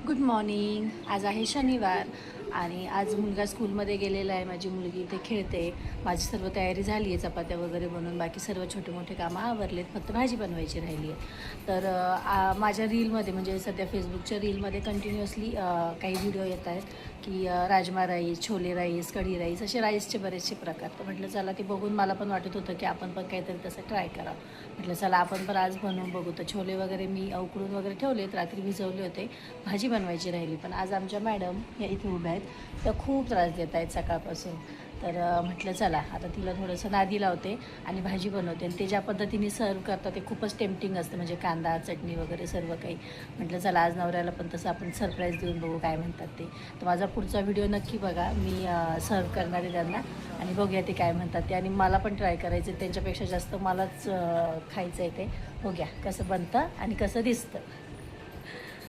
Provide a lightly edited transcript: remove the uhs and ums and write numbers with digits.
Good morning. आज आहे शनिवार आणि आज मुलगा स्कूलमध्ये गेलेला आहे. माझी मुलगी इथे खेळते. माझी सर्व तयारी झाली आहे, चपात्या वगैरे बनवून बाकी सर्व छोटे मोठे कामं आवरलेत, फक्त भाजी बनवायची राहिली आहे. तर माझ्या रीलमध्ये म्हणजे सध्या फेसबुकच्या रीलमध्ये कंटिन्युअसली काही व्हिडिओ येत आहेत की राजमा राईस, छोले राईस, कढी राईस असे राईसचे बरेचसे प्रकार. तर म्हटलं चला ते बघून मला पण वाटत होतं की आपण पण काहीतरी तसं ट्राय करावं. म्हटलं चला आपण पण आज बनवून बघू. तर छोले वगैरे मी उकडून वगैरे ठेवलेत, रात्री भिजवले होते, भाजी बनवायची राहिली. पण आज आमच्या मॅडम या इथे उभ्या आहेत, त्या खूप त्रास देत आहेत सकाळपासून. तर म्हटलं चला आता तिला थोडंसं नादी लावते आणि भाजी बनवते. आणि ते ज्या पद्धतीने सर्व करतात ते खूपच टेम्पटिंग असतं, म्हणजे कांदा चटणी वगैरे सर्व काही. म्हटलं चला आज नवऱ्याला पण तसं आपण सरप्राईज देऊन बघू काय म्हणतात ते. तर माझा पुढचा व्हिडिओ नक्की बघा, मी सर्व करणार आहे त्यांना आणि बघूया ते काय म्हणतात ते. आणि मला पण ट्राय करायचं आहे, त्यांच्यापेक्षा जास्त मलाच खायचं आहे ते. बघूया कसं बनतं आणि कसं दिसतं.